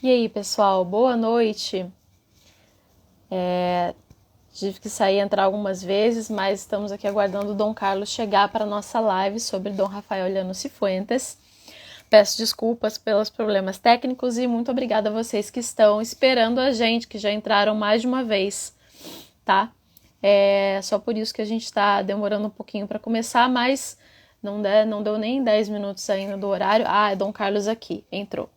E aí, pessoal, boa noite. Tive que sair e entrar algumas vezes, mas estamos aqui aguardando o Dom Carlos chegar para a nossa live sobre Dom Rafael Llano Cifuentes. Peço desculpas pelos problemas técnicos e muito obrigada a vocês que estão esperando a gente, que já entraram mais de uma vez, tá? É só por isso que a gente está demorando um pouquinho para começar, mas não deu nem 10 minutos ainda do horário. Ah, é Dom Carlos aqui, entrou.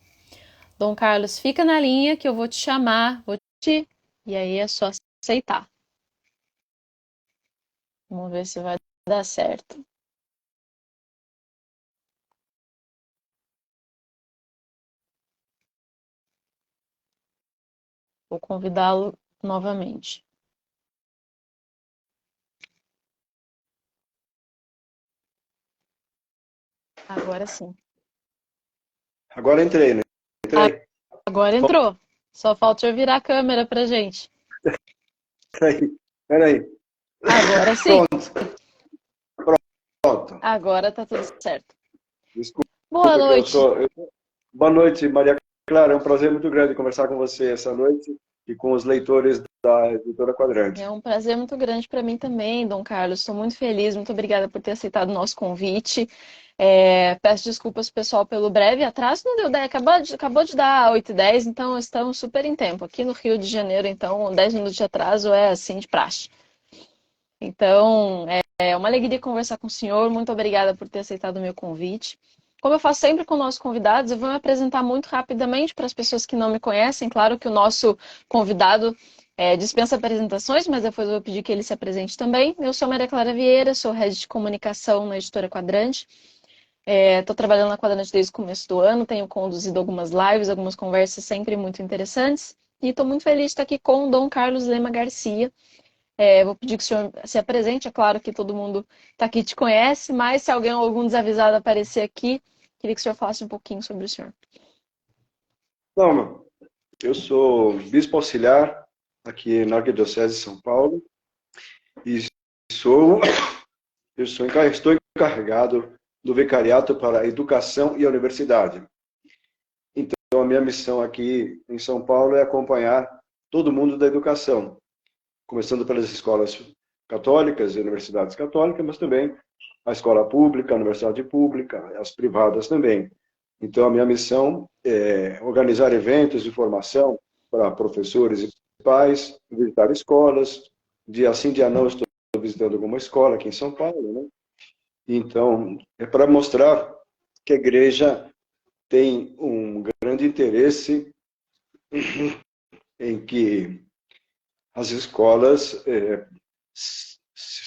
Dom Carlos, fica na linha que eu vou te chamar, e aí é só aceitar. Vamos ver se vai dar certo. Vou convidá-lo novamente. Agora sim. Agora entrei, né? Entrei. Agora entrou. Só falta eu virar a câmera pra gente. Peraí, peraí. Agora sim. Pronto, pronto. Agora tá tudo certo. Desculpa Boa que eu noite. sou. Boa noite, Maria Clara. É um prazer muito grande conversar com você essa noite e com os leitores da Editora Quadrante. É um prazer muito grande para mim também, Dom Carlos. Estou muito feliz, muito obrigada por ter aceitado o nosso convite. Peço desculpas, pessoal, pelo breve atraso. Não deu 10, acabou de dar 8h10, então estamos super em tempo. Aqui no Rio de Janeiro, então, 10 minutos de atraso é assim de praxe. Então, é uma alegria conversar com o senhor. Muito obrigada por ter aceitado o meu convite. Como eu faço sempre com nossos convidados, eu vou me apresentar muito rapidamente para as pessoas que não me conhecem. Claro que o nosso convidado dispensa apresentações, mas depois eu vou pedir que ele se apresente também. Eu sou Maria Clara Vieira, sou head de comunicação na Editora Quadrante. Estou trabalhando na Quadrante desde o começo do ano, tenho conduzido algumas lives, algumas conversas sempre muito interessantes. E estou muito feliz de estar aqui com o Dom Carlos Lema Garcia. Vou pedir que o senhor se apresente. É claro que todo mundo está aqui te conhece, mas se algum desavisado aparecer aqui, queria que o senhor falasse um pouquinho sobre o senhor. Não, eu sou bispo auxiliar aqui na Arquidiocese de São Paulo e sou, estou encarregado do Vicariato para a Educação e a Universidade. Então, a minha missão aqui em São Paulo é acompanhar todo mundo da educação, começando pelas escolas católicas e universidades católicas, mas também a escola pública, a universidade pública, as privadas também. Então, a minha missão é organizar eventos de formação para professores e pais, visitar escolas. Dia sim, dia não, estou visitando alguma escola aqui em São Paulo, né? Então, é para mostrar que a igreja tem um grande interesse em que as escolas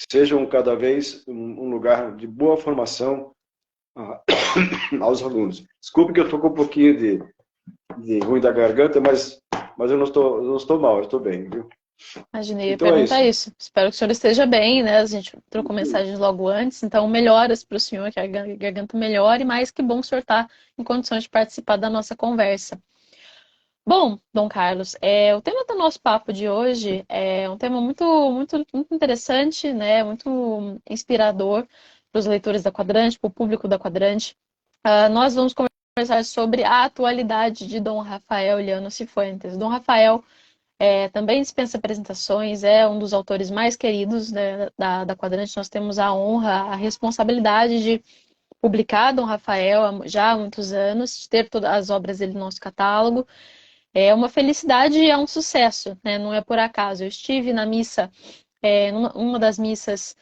sejam cada vez um lugar de boa formação aos alunos. Desculpe que eu estou com um pouquinho de ruim da garganta, mas eu não estou mal, eu estou bem, viu? Imaginei ia Então é perguntar isso. isso. Espero que o senhor esteja bem, né? A gente trocou mensagens logo antes, então melhoras para o senhor, que a garganta melhore, mas que bom que o senhor está em condições de participar da nossa conversa. Bom, Dom Carlos, o tema do nosso papo de hoje é um tema muito interessante, né? Muito inspirador para os leitores da Quadrante, para o público da Quadrante. Nós vamos conversar sobre a atualidade de Dom Rafael Llano Cifuentes. Dom Rafael também dispensa apresentações, é um dos autores mais queridos, né, da Quadrante. Nós temos a honra, a responsabilidade de publicar Dom Rafael já há muitos anos, de ter todas as obras dele no nosso catálogo. É uma felicidade e é um sucesso, né? Não é por acaso. Eu estive na missa, numa das missas,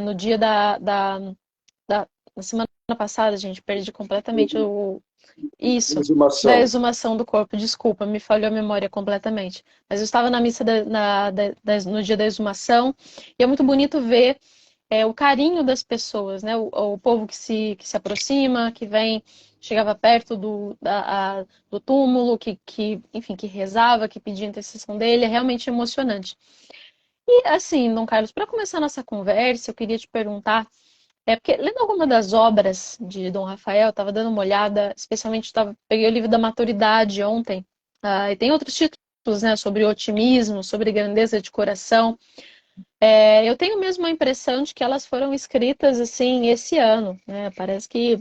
no dia na semana passada, gente, perdi completamente isso, da Exumação. exumação do corpo. Desculpa, me falhou a memória completamente. Mas eu estava na missa no dia da exumação e é muito bonito ver o carinho das pessoas, né? O povo que se aproxima, que vem, chegava perto do túmulo, enfim, que rezava, que pedia a intercessão dele, é realmente emocionante. E assim, Dom Carlos, para começar nossa conversa, eu queria te perguntar, porque lendo alguma das obras de Dom Rafael, estava dando uma olhada, especialmente peguei o livro da Maturidade ontem, e tem outros títulos, né, sobre otimismo, sobre grandeza de coração. Eu tenho mesmo a impressão de que elas foram escritas assim esse ano, né? Parece que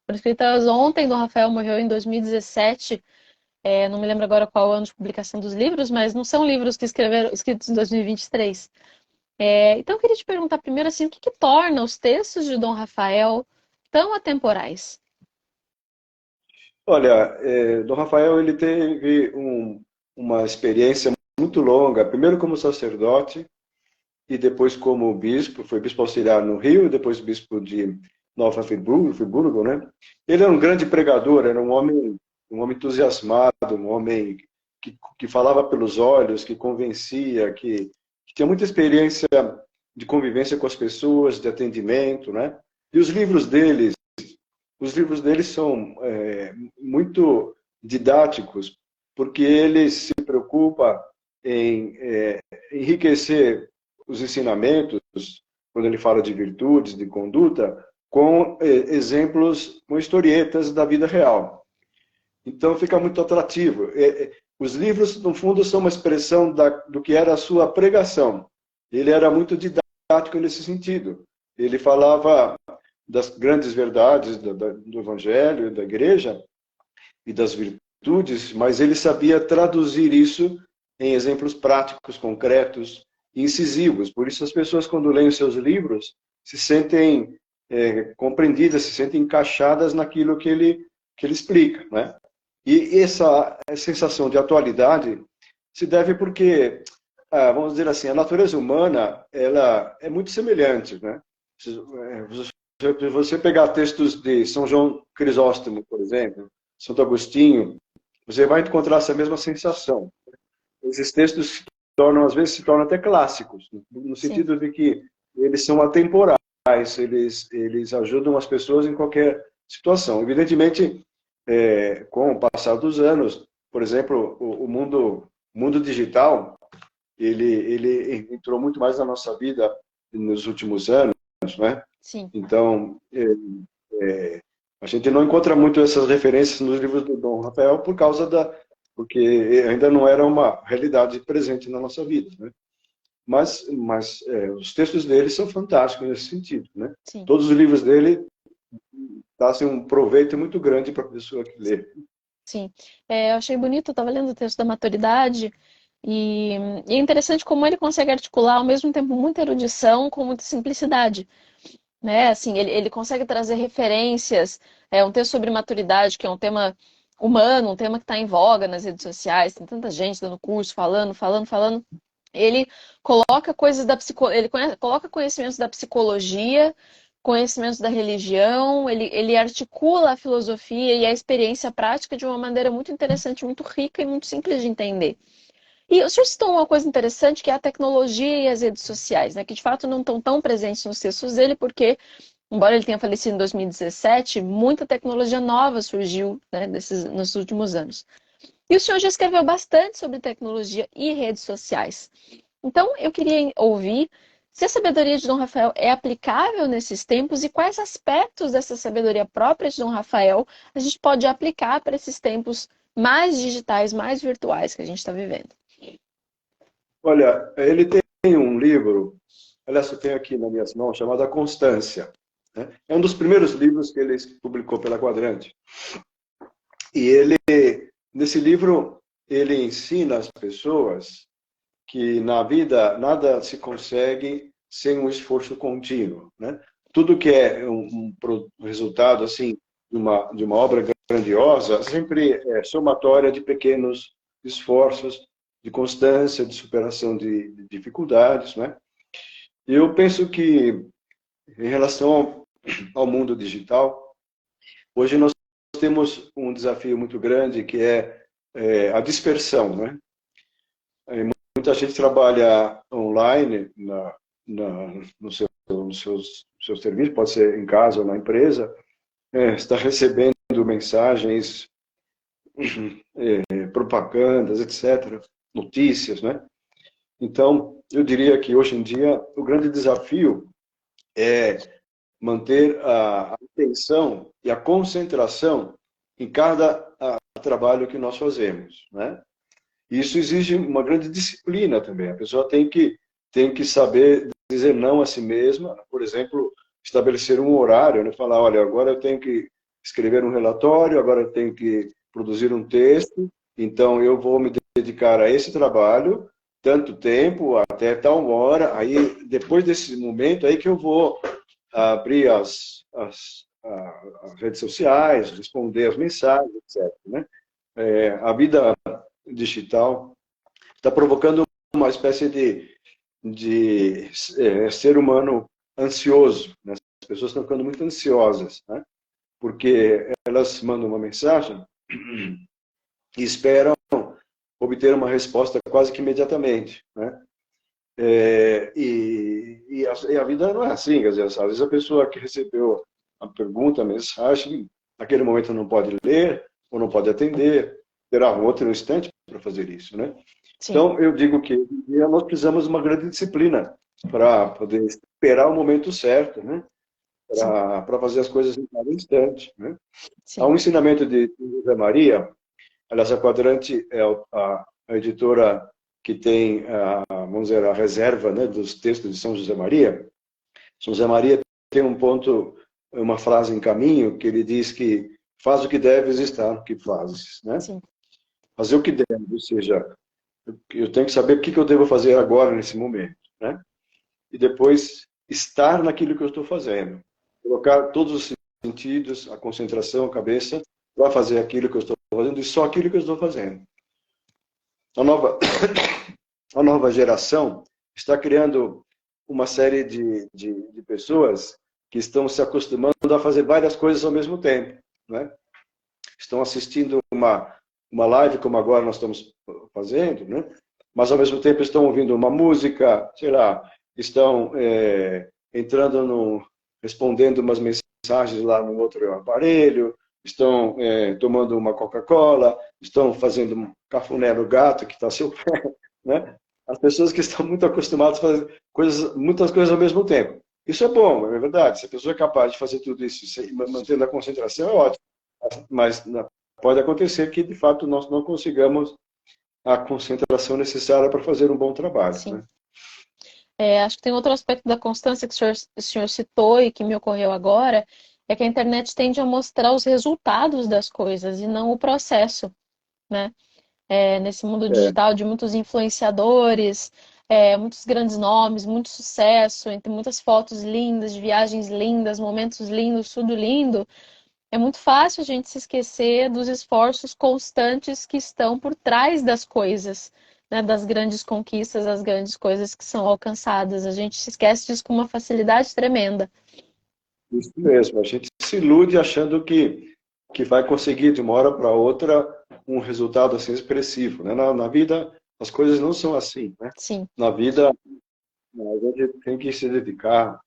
foram escritas ontem. Do Rafael morreu em 2017. Não me lembro agora qual é o ano de publicação dos livros, mas não são livros que escritos em 2023. Então, eu queria te perguntar primeiro assim, o que torna os textos de Dom Rafael tão atemporais? Olha, Dom Rafael ele teve uma experiência muito longa, primeiro como sacerdote e depois como bispo, foi bispo auxiliar no Rio, e depois bispo de Nova Friburgo, né? Ele era um grande pregador, era um homem entusiasmado, um homem que falava pelos olhos, que convencia, que tinha muita experiência de convivência com as pessoas, de atendimento, né? E os livros dele são muito didáticos, porque ele se preocupa em enriquecer os ensinamentos, quando ele fala de virtudes, de conduta, com exemplos, com historietas da vida real. Então fica muito atrativo. Os livros, no fundo, são uma expressão do que era a sua pregação. Ele era muito didático nesse sentido. Ele falava das grandes verdades do Evangelho, da Igreja e das virtudes, mas ele sabia traduzir isso em exemplos práticos, concretos e incisivos. Por isso as pessoas, quando leem os seus livros, se sentem compreendidas, se sentem encaixadas naquilo que ele explica, né? E essa sensação de atualidade se deve porque, vamos dizer assim, a natureza humana ela é muito semelhante, né? Se você pegar textos de São João Crisóstomo, por exemplo, Santo Agostinho, você vai encontrar essa mesma sensação. Esses textos às vezes se tornam até clássicos, no Sim. sentido de que eles são atemporais, eles ajudam as pessoas em qualquer situação. Evidentemente, com o passar dos anos, por exemplo, o mundo digital, ele entrou muito mais na nossa vida nos últimos anos, né? Sim. Então, a gente não encontra muito essas referências nos livros do Dom Rafael porque ainda não era uma realidade presente na nossa vida, né? Mas os textos dele são fantásticos nesse sentido, né? Sim. Todos os livros dele trazem um proveito muito grande para a pessoa que lê. Sim. Eu achei bonito, eu estava lendo o texto da maturidade, e é interessante como ele consegue articular ao mesmo tempo muita erudição com muita simplicidade. Né? Assim, ele consegue trazer referências, um texto sobre maturidade, que é um tema humano, um tema que está em voga nas redes sociais, tem tanta gente dando curso, falando. Ele coloca coisas coloca conhecimentos da psicologia, conhecimentos da religião, ele articula a filosofia e a experiência prática de uma maneira muito interessante, muito rica e muito simples de entender. E o senhor citou uma coisa interessante, que é a tecnologia e as redes sociais, né? Que de fato não estão tão presentes nos textos dele, porque, embora ele tenha falecido em 2017, muita tecnologia nova surgiu, né, nos últimos anos. E o senhor já escreveu bastante sobre tecnologia e redes sociais. Então, eu queria ouvir se a sabedoria de Dom Rafael é aplicável nesses tempos e quais aspectos dessa sabedoria própria de Dom Rafael a gente pode aplicar para esses tempos mais digitais, mais virtuais que a gente está vivendo. Olha, ele tem um livro, aliás, eu tenho aqui nas minhas mãos, chamado A Constância, né? É um dos primeiros livros que ele publicou pela Quadrante. E nesse livro, ele ensina as pessoas que na vida nada se consegue sem um esforço contínuo, né? Tudo que é um resultado assim de uma obra grandiosa sempre é somatória de pequenos esforços, de constância, de superação de dificuldades, né? E eu penso que em relação ao mundo digital, hoje nós temos um desafio muito grande que é a dispersão, né? Muita gente trabalha online no seu serviço, pode ser em casa ou na empresa, está recebendo mensagens, propagandas, etc., notícias, né? Então, eu diria que hoje em dia o grande desafio é manter a atenção e a concentração em cada trabalho que nós fazemos, né? Isso exige uma grande disciplina também. A pessoa tem que saber dizer não a si mesma, por exemplo, estabelecer um horário, né? Falar, olha, agora eu tenho que escrever um relatório, agora eu tenho que produzir um texto, então eu vou me dedicar a esse trabalho tanto tempo, até tal hora, aí depois desse momento aí que eu vou abrir as redes sociais, responder as mensagens, etc. Né? A vida digital está provocando uma espécie de ser humano ansioso. Né? As pessoas estão ficando muito ansiosas, né? Porque elas mandam uma mensagem e esperam obter uma resposta quase que imediatamente, né? E a vida não é assim, quer dizer, às vezes a pessoa que recebeu a pergunta, a mensagem, naquele momento não pode ler ou não pode atender, terá um outro instante para fazer isso, né? Sim, Então, eu digo que nós precisamos de uma grande disciplina para poder esperar o momento certo, né? sim, Para fazer as coisas em cada instante, né? Há sim. um ensinamento de José Maria. Aliás, a Quadrante é a editora que tem, vamos dizer, a reserva, né, dos textos de São José Maria. São José Maria tem um ponto, uma frase em caminho, que ele diz que faz o que deves estar o que fazes, né? Sim. Fazer o que deve, ou seja, eu tenho que saber o que eu devo fazer agora, nesse momento, né? E depois estar naquilo que eu estou fazendo. Colocar todos os sentidos, a concentração, a cabeça, para fazer aquilo que eu estou fazendo e só aquilo que eu estou fazendo. A nova, a nova geração está criando uma série de pessoas que estão se acostumando a fazer várias coisas ao mesmo tempo, né? Estão assistindo uma live, como agora nós estamos fazendo, né? Mas ao mesmo tempo estão ouvindo uma música, sei lá, estão entrando no, respondendo umas mensagens lá no outro aparelho, estão tomando uma Coca-Cola, estão fazendo um cafuné no gato que está ao seu pé, né? As pessoas que estão muito acostumadas a fazer muitas coisas ao mesmo tempo. Isso é bom, é verdade. Se a pessoa é capaz de fazer tudo isso mantendo a concentração, é ótimo. Mas pode acontecer que, de fato, nós não consigamos a concentração necessária para fazer um bom trabalho, Sim. né? Acho que tem outro aspecto da constância que o senhor citou e que me ocorreu agora, é que a internet tende a mostrar os resultados das coisas e não o processo, né? Nesse mundo É, digital de muitos influenciadores, muitos grandes nomes, muito sucesso, entre muitas fotos lindas, de viagens lindas, momentos lindos, tudo lindo, é muito fácil a gente se esquecer dos esforços constantes que estão por trás das coisas, né, das grandes conquistas, das grandes coisas que são alcançadas. A gente se esquece disso com uma facilidade tremenda. isso mesmo. A gente se ilude achando que vai conseguir, de uma hora para outra, um resultado assim expressivo, né? Na vida, as coisas não são assim, né? Sim, Na vida, a gente tem que se dedicar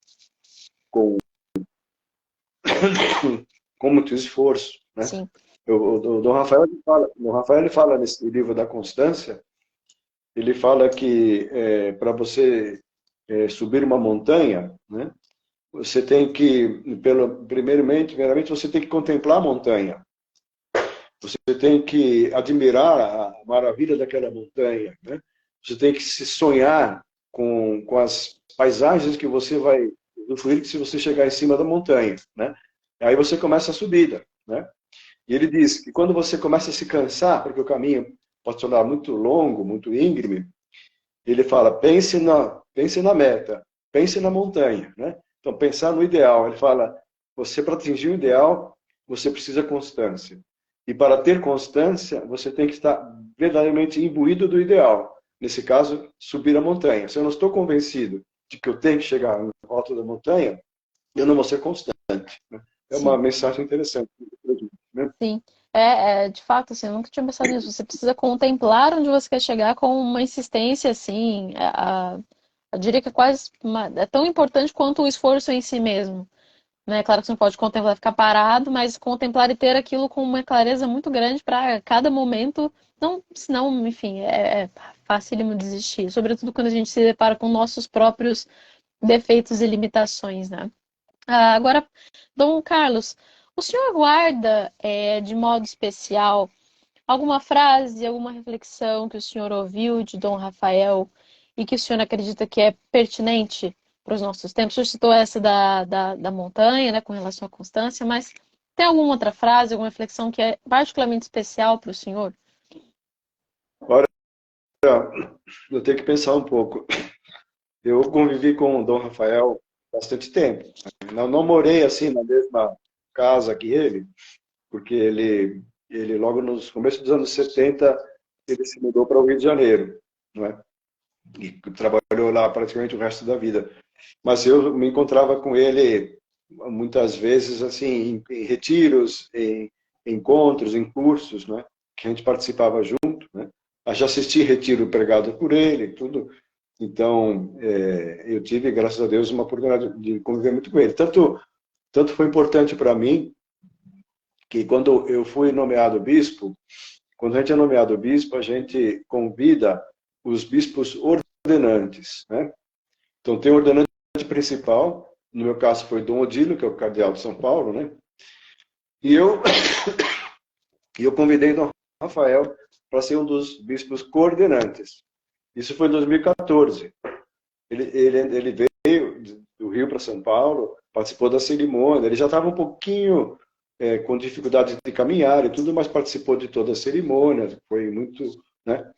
com, com muito esforço, né? sim, O Dom Rafael, ele fala nesse livro da Constância, ele fala que para você subir uma montanha, né? Você tem que, primeiramente, você tem que contemplar a montanha. Você tem que admirar a maravilha daquela montanha, né? Você tem que se sonhar com as paisagens que você vai usufruir se você chegar em cima da montanha, né? Aí você começa a subida, né? E ele diz que quando você começa a se cansar, porque o caminho pode se tornar muito longo, muito íngreme, ele fala, pense na meta, pense na montanha, né? Então, pensar no ideal. Ele fala, você para atingir o ideal, você precisa constância. E para ter constância, você tem que estar verdadeiramente imbuído do ideal. Nesse caso, subir a montanha. Se eu não estou convencido de que eu tenho que chegar no alto da montanha, eu não vou ser constante, né? É uma sim. mensagem interessante, né? Sim, de fato, assim, eu nunca tinha pensado nisso. Você precisa contemplar onde você quer chegar com uma insistência, assim, eu diria que é quase é tão importante quanto o esforço em si mesmo, né? Claro que você não pode contemplar e ficar parado, mas contemplar e ter aquilo com uma clareza muito grande para cada momento, não, senão, enfim, é facílimo desistir, sobretudo quando a gente se depara com nossos próprios defeitos e limitações, né? Agora, Dom Carlos, o senhor guarda, de modo especial, alguma frase, alguma reflexão que o senhor ouviu de Dom Rafael e que o senhor acredita que é pertinente para os nossos tempos? O senhor citou essa da montanha, né, com relação à constância, mas tem alguma outra frase, alguma reflexão que é particularmente especial para o senhor? eu tenho que pensar um pouco. Eu convivi com o Dom Rafael bastante tempo. Não morei assim na mesma casa que ele, porque ele logo nos começos dos anos 70, ele se mudou para o Rio de Janeiro, não é? E trabalhou lá praticamente o resto da vida. Mas eu me encontrava com ele muitas vezes assim em retiros, em encontros, em cursos, né? Que a gente participava junto, né? Eu já assisti retiro pregado por ele, tudo. Então, eu tive, graças a Deus, uma oportunidade de conviver muito com ele. Tanto foi importante para mim que quando eu fui nomeado bispo, quando a gente é nomeado bispo, a gente convida os bispos ordenantes, né? Então, tem o ordenante principal, no meu caso foi Dom Odílio, que é o cardeal de São Paulo, né? E eu convidei Dom Rafael para ser um dos bispos coordenantes. Isso foi em 2014. Ele veio do Rio para São Paulo, participou da cerimônia, ele já estava um pouquinho com dificuldade de caminhar e tudo, mas participou de toda a cerimônia, foi muito, né?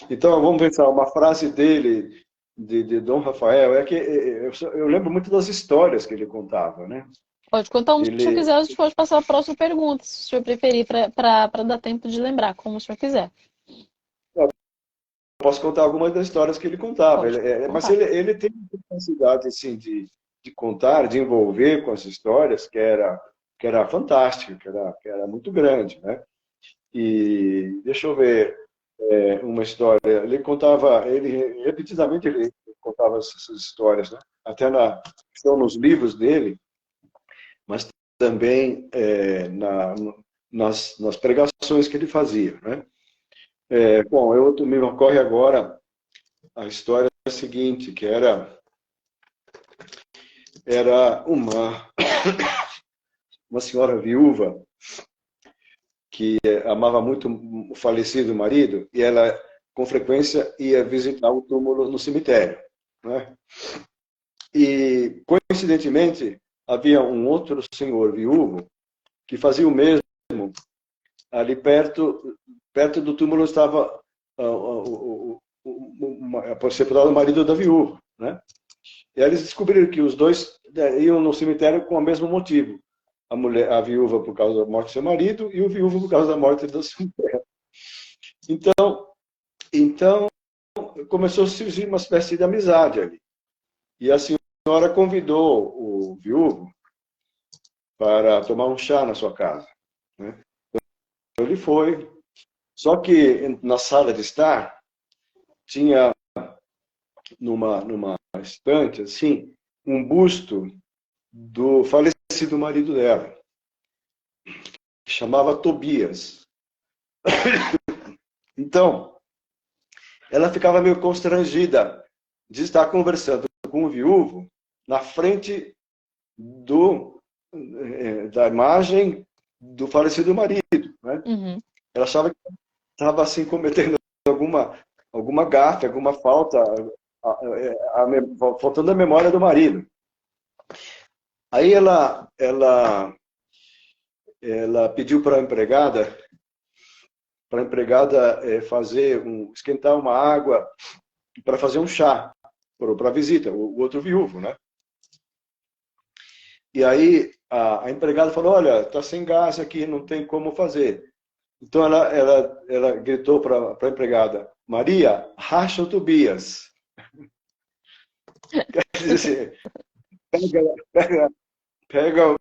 Então, vamos pensar, uma frase dele, de Dom Rafael, é que eu lembro muito das histórias que ele contava, né? Pode contar um se o senhor Ele, quiser, a gente pode passar a próxima pergunta, se o senhor preferir, para dar tempo de lembrar, como o senhor quiser. eu posso contar algumas das histórias que ele contava, Pode mas contar. ele tem uma capacidade, assim, de contar, de envolver com as histórias, que era fantástica, que era muito grande, né? E deixa eu ver uma história. Ele repetidamente ele contava essas histórias, né? Até estão nos livros dele, mas também nas pregações que ele fazia, né? Bom, me ocorre agora a história seguinte, que era uma senhora viúva que amava muito o falecido marido e ela, com frequência, ia visitar o túmulo no cemitério, né? E, coincidentemente, havia um outro senhor viúvo que fazia o mesmo. Ali perto do túmulo estava sepultado o marido da viúva, né? E aí eles descobriram que os dois iam no cemitério com o mesmo motivo. A viúva por causa da morte do seu marido e o viúvo por causa da morte da sua mulher. Então começou a surgir uma espécie de amizade ali. E a senhora convidou o viúvo para tomar um chá na sua casa, né? Então ele foi. Só que na sala de estar tinha numa estante assim um busto do falecido marido dela, que chamava Tobias. Então, ela ficava meio constrangida de estar conversando com o viúvo na frente da imagem do falecido marido, né? Uhum. Ela achava que estava assim cometendo alguma gafe, alguma falta, faltando a memória do marido. Aí ela pediu para a empregada esquentar uma água para fazer um chá para a visita, o outro viúvo, né? E aí a empregada falou: olha, está sem gás aqui, não tem como fazer. Então ela gritou para a empregada: Maria, racha o Tobias. Quer dizer, pega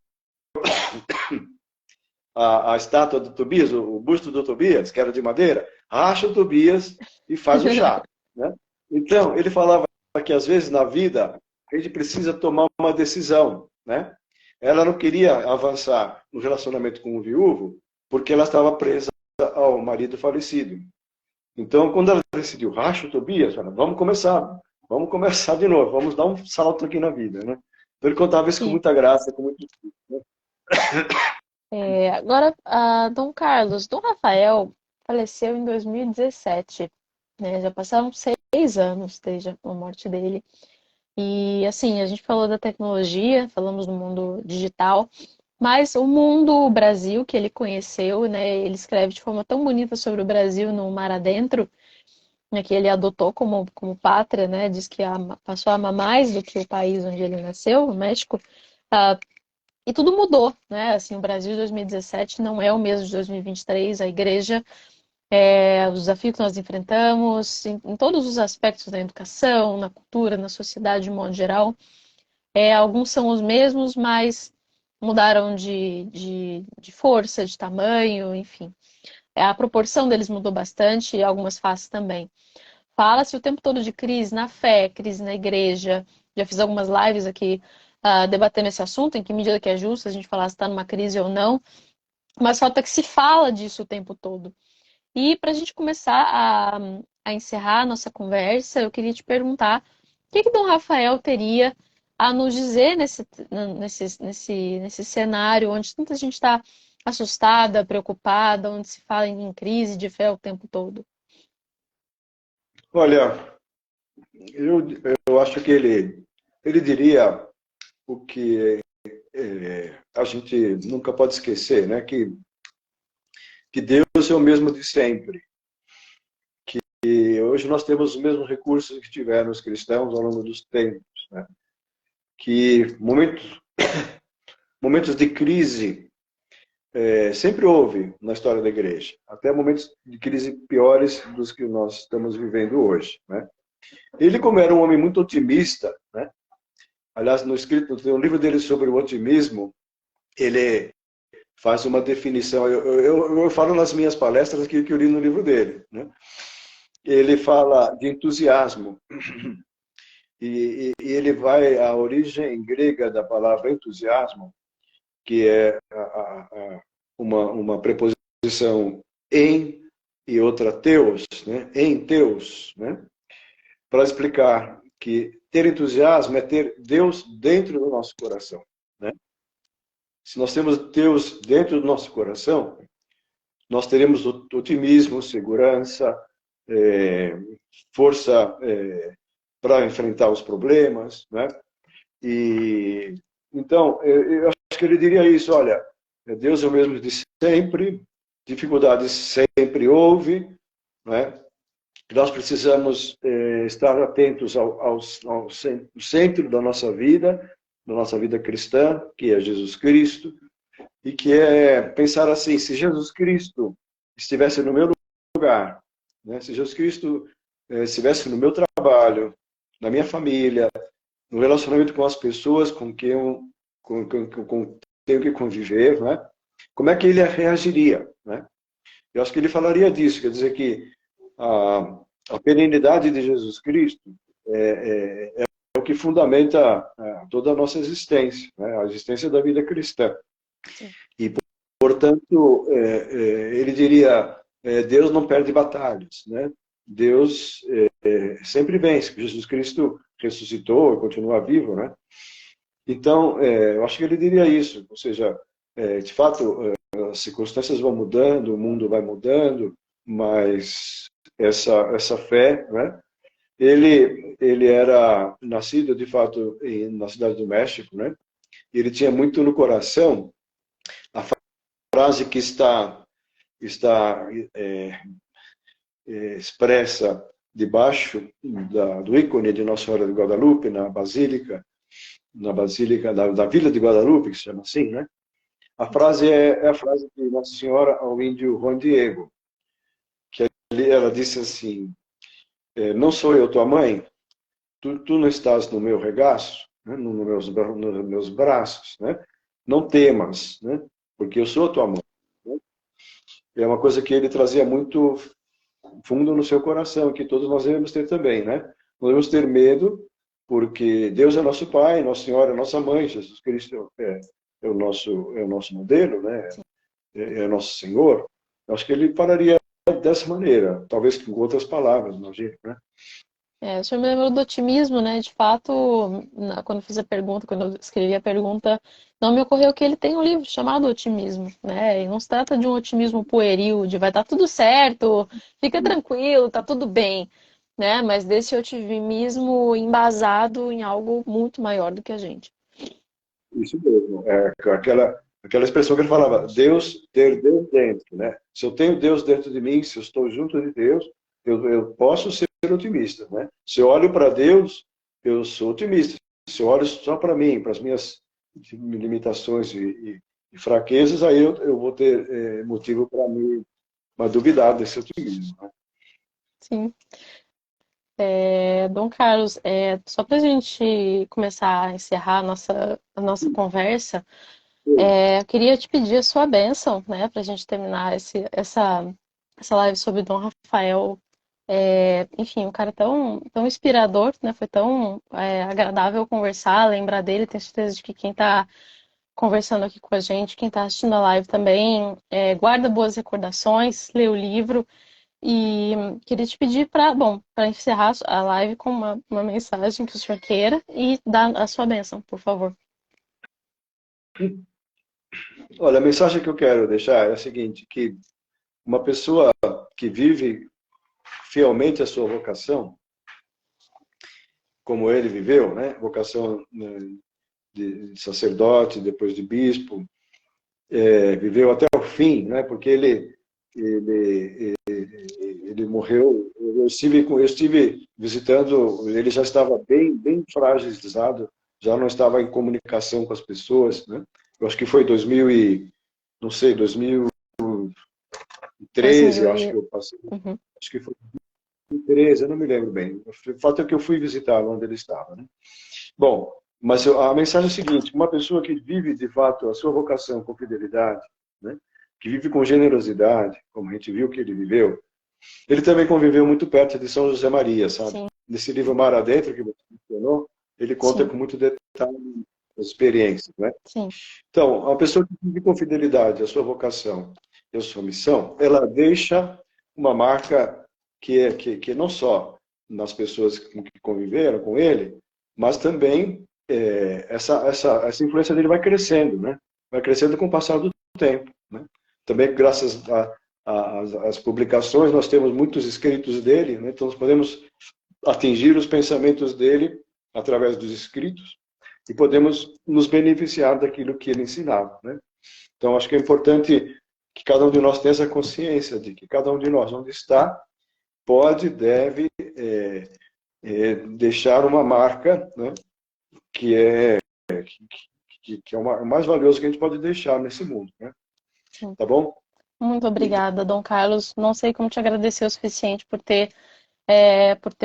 a estátua do Tobias, o busto do Tobias, que era de madeira, racha o Tobias e faz o chá, né? Então, ele falava que às vezes na vida a gente precisa tomar uma decisão, né? Ela não queria avançar no relacionamento com o viúvo porque ela estava presa ao marido falecido. Então, quando ela decidiu racha o Tobias, ela, vamos começar de novo, vamos dar um salto aqui na vida, né? Então, ele contava isso com Sim. muita graça, com muito... Agora, Dom Carlos, Dom Rafael faleceu em 2017, né? Já passaram 6 anos desde a morte dele. E assim, a gente falou da tecnologia, falamos do mundo digital, mas o mundo Brasil que ele conheceu, né? Ele escreve de forma tão bonita sobre o Brasil no Mar Adentro. né, que ele adotou como pátria, né? Diz que passou a amar mais do que o país onde ele nasceu, o México. Ah, e tudo mudou, né? Assim, o Brasil de 2017 não é o mesmo de 2023. A igreja, os desafios que nós enfrentamos, em todos os aspectos da educação, na cultura, na sociedade de modo geral, alguns são os mesmos, mas mudaram de força, de tamanho, enfim. A proporção deles mudou bastante e algumas faces também. Fala-se o tempo todo de crise na fé, crise na igreja. Já fiz algumas lives aqui debatendo esse assunto, em que medida que é justo a gente falar se está numa crise ou não. Mas falta que se fala disso o tempo todo. E para a gente começar a encerrar a nossa conversa, eu queria te perguntar o que Dom Rafael teria a nos dizer nesse cenário onde tanta gente está assustada, preocupada, onde se fala em crise de fé o tempo todo. Olha, eu acho que ele diria o que a gente nunca pode esquecer, né? Que Deus é o mesmo de sempre. E hoje nós temos os mesmos recursos que tiveram os cristãos ao longo dos tempos, né? Que momentos de crise sempre houve na história da igreja, até momentos de crise piores dos que nós estamos vivendo hoje, né? Ele, como era um homem muito otimista, né? Aliás, tem um livro dele sobre o otimismo, ele faz uma definição, eu falo nas minhas palestras aquilo que eu li no livro dele, né? Ele fala de entusiasmo, e ele vai à origem grega da palavra entusiasmo, que é uma preposição em e outra teos, né? Em teos, né? Para explicar que ter entusiasmo é ter Deus dentro do nosso coração, né? Se nós temos Deus dentro do nosso coração, nós teremos otimismo, segurança, força para enfrentar os problemas, né? E então eu acho que ele diria isso: olha, Deus é o mesmo de sempre, dificuldades sempre houve, né? Nós precisamos estar atentos ao centro da nossa vida cristã, que é Jesus Cristo, e que é pensar assim: se Jesus Cristo estivesse no meu lugar, né? Se Jesus Cristo estivesse no meu trabalho, na minha família, no relacionamento com as pessoas com quem eu tenho que conviver, né? Como é que ele reagiria, né? Eu acho que ele falaria disso, quer dizer que a perenidade de Jesus Cristo é o que fundamenta toda a nossa existência, né? A existência da vida cristã. Sim. E, portanto, ele diria, Deus não perde batalhas, né? Deus sempre vence. Jesus Cristo ressuscitou e continua vivo, né? Então, eu acho que ele diria isso, ou seja, de fato, as circunstâncias vão mudando, o mundo vai mudando, mas essa fé, né? Ele era nascido, de fato, na cidade do México, né? Ele tinha muito no coração a frase que está expressa debaixo do ícone de Nossa Senhora de Guadalupe, na Basílica da Vila de Guadalupe, que se chama assim, né? A frase é a frase de Nossa Senhora ao índio Juan Diego, que ela disse assim: não sou eu tua mãe? Tu não estás no meu regaço, né? nos meus braços, né? Não temas, né? Porque eu sou tua mãe. Né? É uma coisa que ele trazia muito fundo no seu coração, que todos nós devemos ter também, né? Não devemos ter medo, porque Deus é nosso Pai, Nossa Senhora é nossa mãe, Jesus Cristo é o nosso modelo, né? É nosso Senhor. Eu acho que ele falaria dessa maneira, talvez com outras palavras, imagina, né? O senhor me lembrou do otimismo, né? De fato, quando eu fiz a pergunta, quando eu escrevi a pergunta, não me ocorreu que ele tem um livro chamado Otimismo, né? E não se trata de um otimismo pueril, de vai estar tudo certo, fica tranquilo, tá tudo bem, né? Mas desse otimismo embasado em algo muito maior do que a gente. Isso mesmo. Aquela expressão que ele falava, ter Deus dentro, né? Se eu tenho Deus dentro de mim, se eu estou junto de Deus, eu posso ser otimista, né? Se eu olho para Deus, eu sou otimista. Se eu olho só para mim, para as minhas limitações e fraquezas, aí eu vou ter motivo para me duvidar desse otimismo, né? Sim. Dom Carlos, só para a gente começar a encerrar a nossa conversa, eu queria te pedir a sua bênção, né, para a gente terminar essa live sobre Dom Rafael. Enfim, um cara tão inspirador, né? Foi tão agradável conversar, lembrar dele. Tenho certeza de que quem está conversando aqui com a gente, quem está assistindo a live também, guarda boas recordações, lê o livro. E queria te pedir para encerrar a live com uma mensagem que o senhor queira e dar a sua bênção, por favor. Olha, a mensagem que eu quero deixar é a seguinte, que uma pessoa que vive fielmente a sua vocação, como ele viveu, né? Vocação, né, de sacerdote, depois de bispo, viveu até o fim, né? Porque ele morreu. Eu estive visitando, ele já estava bem fragilizado, já não estava em comunicação com as pessoas, né? Eu acho que foi 2000 e não sei, 2013, eu acho que eu passei. Uhum. Acho que foi 2013, eu não me lembro bem. O fato é que eu fui visitar onde ele estava, né? Bom, mas a mensagem é a seguinte: uma pessoa que vive de fato a sua vocação com fidelidade, né? Que vive com generosidade, como a gente viu que ele viveu, ele também conviveu muito perto de São José Maria, sabe? Sim. Nesse livro Mar Adentro que você mencionou, ele conta Sim. com muito detalhe as experiências, né? Sim. Então, uma pessoa que vive com fidelidade a sua vocação e a sua missão, ela deixa uma marca que não só nas pessoas que conviveram com ele, mas também essa influência dele vai crescendo, né? Vai crescendo com o passar do tempo, né? Também graças às publicações, nós temos muitos escritos dele, né? Então nós podemos atingir os pensamentos dele através dos escritos e podemos nos beneficiar daquilo que ele ensinava, né? Então acho que é importante que cada um de nós tenha essa consciência de que cada um de nós, onde está, pode, deve deixar uma marca, né? Que é o mais valioso que a gente pode deixar nesse mundo, né? Sim. Tá bom? Muito obrigada, Dom Carlos. Não sei como te agradecer o suficiente por ter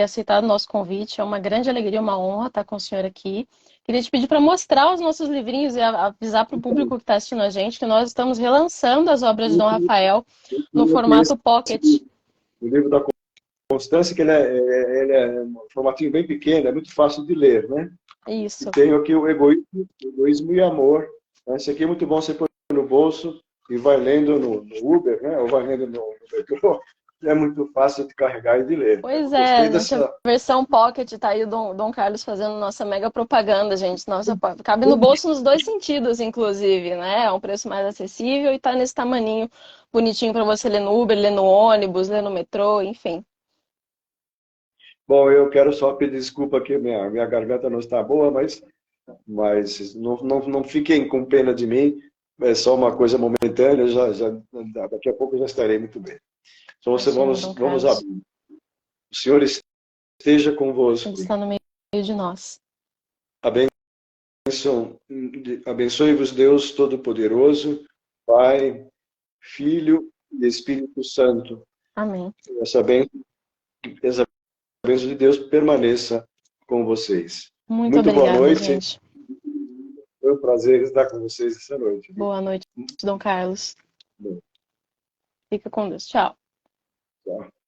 aceitado o nosso convite. É uma grande alegria, uma honra estar com o senhor aqui. Queria te pedir para mostrar os nossos livrinhos e avisar para o público que está assistindo a gente que nós estamos relançando as obras de Dom Rafael no formato pocket. O livro da Constância, que ele é um formatinho bem pequeno, é muito fácil de ler, né? Isso. E tenho aqui o Egoísmo e Amor. Esse aqui é muito bom, você põe no bolso e vai lendo no Uber, né? Ou vai lendo no metrô. É muito fácil de carregar e de ler. Pois é, a versão pocket, tá aí o Dom Carlos fazendo nossa mega propaganda, gente. Nossa, cabe no bolso nos dois sentidos, inclusive, né? É um preço mais acessível e tá nesse tamaninho bonitinho para você ler no Uber, ler no ônibus, ler no metrô, enfim. Bom, eu quero só pedir desculpa que minha garganta não está boa, mas não fiquem com pena de mim. É só uma coisa momentânea, daqui a pouco eu já estarei muito bem. Então, vamos abrir. O Senhor esteja convosco. Ele está no meio de nós. Abençoe-vos Deus Todo-Poderoso, Pai, Filho e Espírito Santo. Amém. Essa bênção de Deus permaneça com vocês. Muito obrigada, boa noite. Gente. Foi um prazer estar com vocês essa noite. Boa noite, Dom Carlos. Bom. Fica com Deus. Tchau. Tchau.